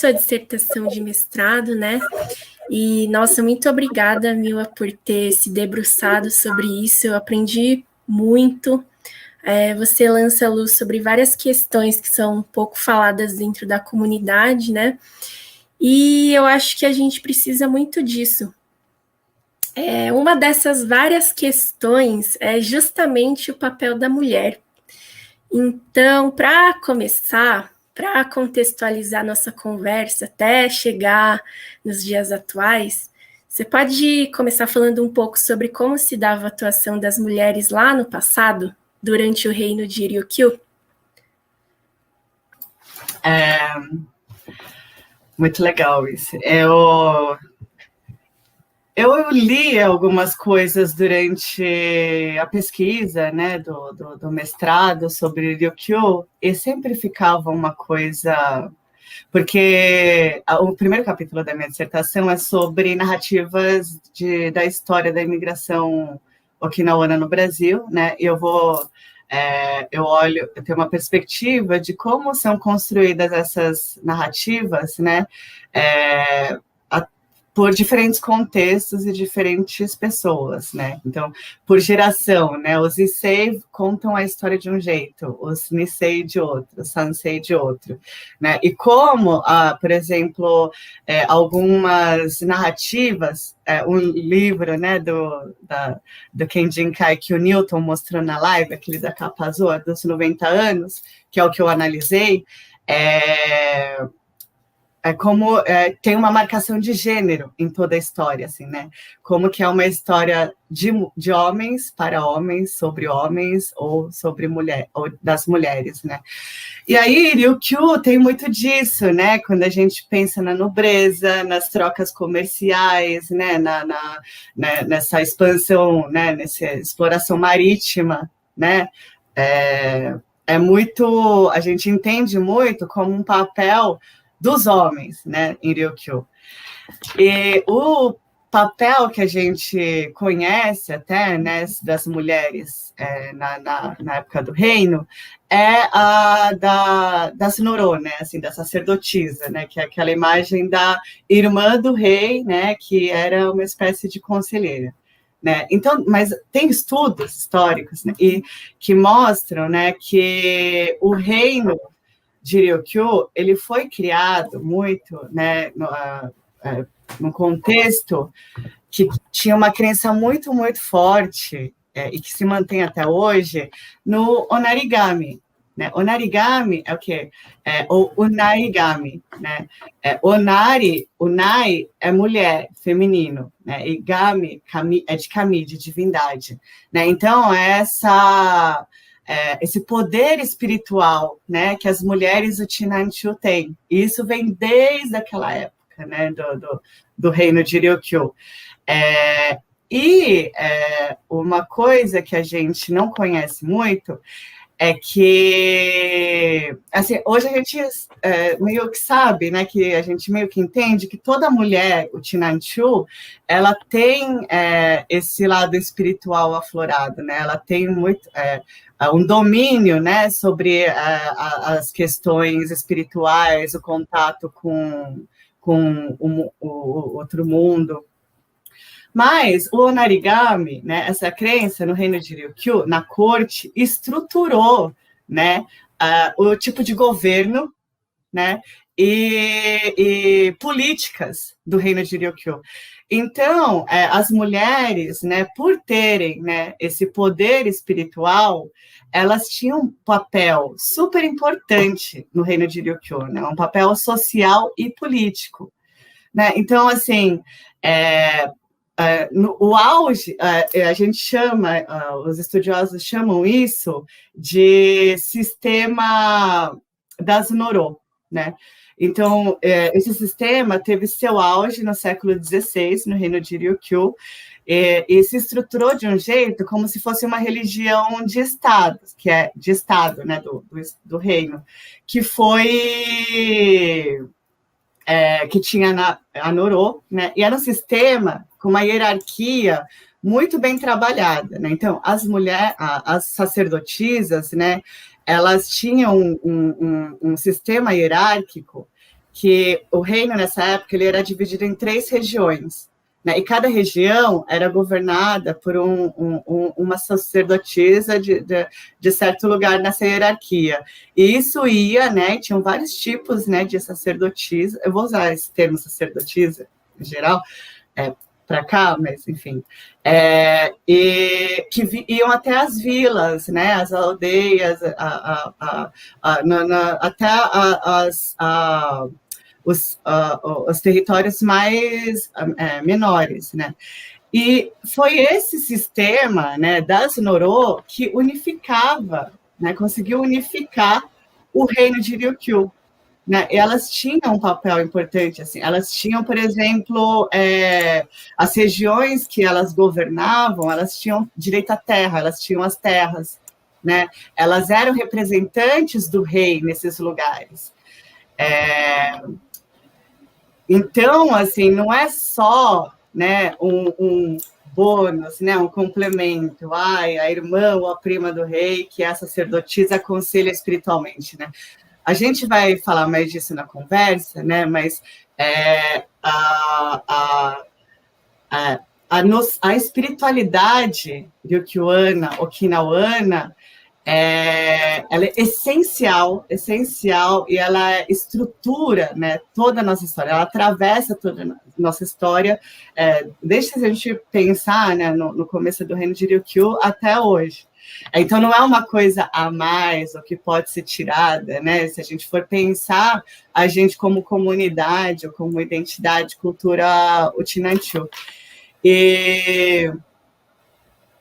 sua dissertação de mestrado, né? E, nossa, muito obrigada, Mila, por ter se debruçado sobre isso. Eu aprendi muito. Você lança luz sobre várias questões que são um pouco faladas dentro da comunidade, né? E eu acho que a gente precisa muito disso. Uma dessas várias questões é justamente o papel da mulher. Então, para começar, para contextualizar nossa conversa até chegar nos dias atuais, você pode começar falando um pouco sobre como se dava a atuação das mulheres lá no passado, durante o reino de Ryukyu? Muito legal isso. Eu li algumas coisas durante a pesquisa, né, do mestrado sobre Ryukyu, e sempre ficava uma coisa... Porque o primeiro capítulo da minha dissertação é sobre narrativas da história da imigração okinawana no Brasil, né, e eu tenho uma perspectiva de como são construídas essas narrativas, né, por diferentes contextos e diferentes pessoas, né? Então, por geração, né? Os Issei contam a história de um jeito, os Nisei de outro, os Sansei de outro, né? E como, por exemplo, algumas narrativas, um livro, né, do Ken Jinkai que o Newton mostrou na live, aquele da capa azul, dos 90 anos, que é o que eu analisei, como tem uma marcação de gênero em toda a história, assim, né? Como que é uma história de homens para homens, sobre homens, ou sobre mulher, ou das mulheres, né? E aí, Ryukyu tem muito disso, né? Quando a gente pensa na nobreza, nas trocas comerciais, né? Nessa expansão, né? Nessa exploração marítima, né? A gente entende muito como um papel dos homens, né, em Ryukyu. E o papel que a gente conhece até, né, das mulheres na época do reino é a da Sunoro, né, assim, da sacerdotisa, né, que é aquela imagem da irmã do rei, né, que era uma espécie de conselheira. Né? Então, mas tem estudos históricos, né, que mostram, né, que o reino de Ryukyu, ele foi criado muito, né, num contexto que tinha uma crença muito, muito forte, e que se mantém até hoje, no onarigami. Né? Onarigami é o quê? O unarigami. Né? Unai é mulher, feminino, né? E gami é de kami, de divindade. Né? Então, esse poder espiritual, né, que as mulheres do Chinanchu têm. E isso vem desde aquela época, né, do reino de Ryukyu. Uma coisa que a gente não conhece muito é que, assim, hoje a gente meio que sabe, né, que a gente meio que entende que toda mulher, o Chinanchu, ela tem esse lado espiritual aflorado, né, ela tem muito... um domínio, né, sobre as questões espirituais, o contato com o outro mundo. Mas o onarigami, né, essa crença no reino de Ryukyu, na corte, estruturou, né, o tipo de governo, né, e políticas do reino de Ryukyu. Então, as mulheres, né, por terem, né, esse poder espiritual, elas tinham um papel super importante no reino de Ryukyu, né, um papel social e político. Né? Então, assim, o auge, a gente chama, os estudiosos chamam isso de sistema das Noro, né? Então, esse sistema teve seu auge no século XVI, no reino de Ryukyu, e se estruturou de um jeito como se fosse uma religião de Estado, que é de Estado, né, do reino, que foi... que tinha a Noro, né, e era um sistema com uma hierarquia muito bem trabalhada, né? Então, as mulheres, as sacerdotisas, né, elas tinham um sistema hierárquico que o reino, nessa época, ele era dividido em 3 regiões, né? E cada região era governada por uma sacerdotisa de certo lugar nessa hierarquia. E isso ia, né? Tinham vários tipos, né, de sacerdotisa. Eu vou usar esse termo sacerdotisa, em geral, para cá, mas enfim, e que iam até as vilas, né, as aldeias, até os territórios mais menores, né? E foi esse sistema, né, das Norô que unificava, né, conseguiu unificar o reino de Ryukyu. Né? Elas tinham um papel importante, assim. Elas tinham, por exemplo, as regiões que elas governavam, elas tinham direito à terra, elas tinham as terras, né? Elas eram representantes do rei nesses lugares. Então, assim, não é só, né, um bônus, né, um complemento. Ai, a irmã ou a prima do rei, que é a sacerdotisa, aconselha espiritualmente, né? A gente vai falar mais disso na conversa, né? Mas a espiritualidade ryukyuana, okinawana, ela é essencial, e ela estrutura, né, toda a nossa história, ela atravessa toda a nossa história, desde a gente pensar, né, no começo do reino de Ryukyu até hoje. Então, não é uma coisa a mais, ou que pode ser tirada, né? Se a gente for pensar a gente como comunidade, ou como identidade, cultura Uchinanchu. E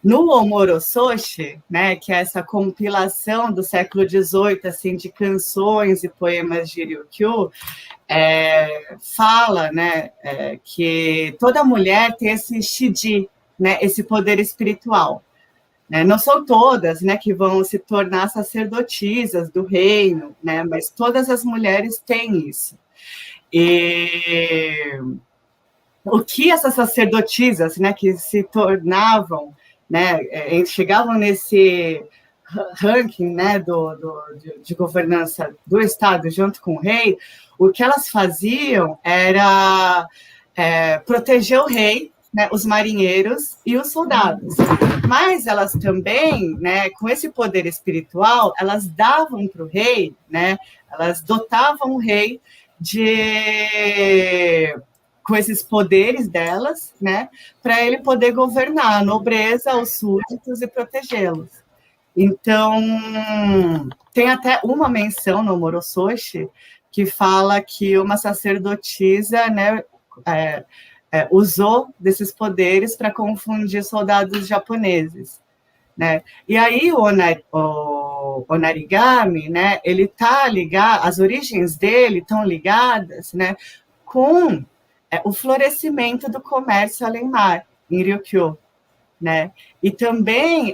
no Omorososhi, né, que é essa compilação do século XVIII, assim, de canções e poemas de Ryukyu, fala, né, que toda mulher tem esse shiji, né, esse poder espiritual. Não são todas, né, que vão se tornar sacerdotisas do reino, né, mas todas as mulheres têm isso. E o que essas sacerdotisas, né, que se tornavam, né, chegavam nesse ranking, né, de governança do Estado junto com o rei, o que elas faziam era proteger o rei, né, os marinheiros e os soldados. Mas elas também, né, com esse poder espiritual, elas davam para o rei, né, elas dotavam o rei com esses poderes delas, né, para ele poder governar a nobreza, os súditos e protegê-los. Então, tem até uma menção no Omorososhi que fala que uma sacerdotisa, né, usou desses poderes para confundir soldados japoneses, né? E aí o Onarigami, né, ele tá ligado, as origens dele estão ligadas, né, com o florescimento do comércio além-mar em Ryukyu, né? E também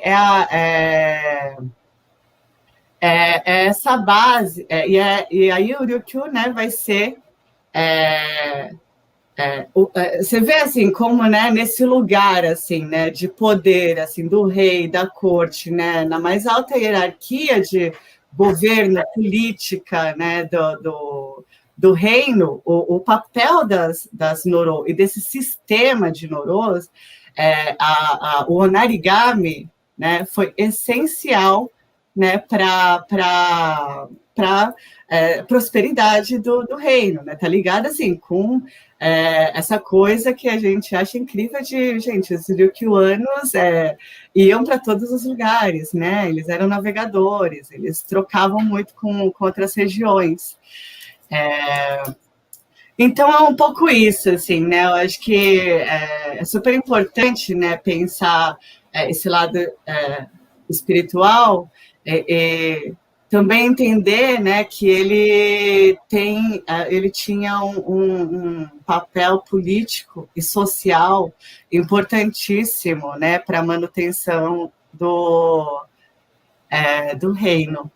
essa base, e aí o Ryukyu, né, vai ser você vê assim como, né, nesse lugar assim, né, de poder assim do rei, da corte, né, na mais alta hierarquia de governo, política, né, do reino, o papel das Norô e desse sistema de Norôs, o Onarigami, né, foi essencial, né, para prosperidade do reino, né? Tá ligado assim com essa coisa que a gente acha incrível de, gente, os ryukyuanos iam para todos os lugares, né? Eles eram navegadores, eles trocavam muito com outras regiões. Então é um pouco isso, assim, né? Eu acho que é super importante, né, pensar esse lado espiritual. Também entender, né, que ele tinha um papel político e social importantíssimo, né, para a manutenção do reino.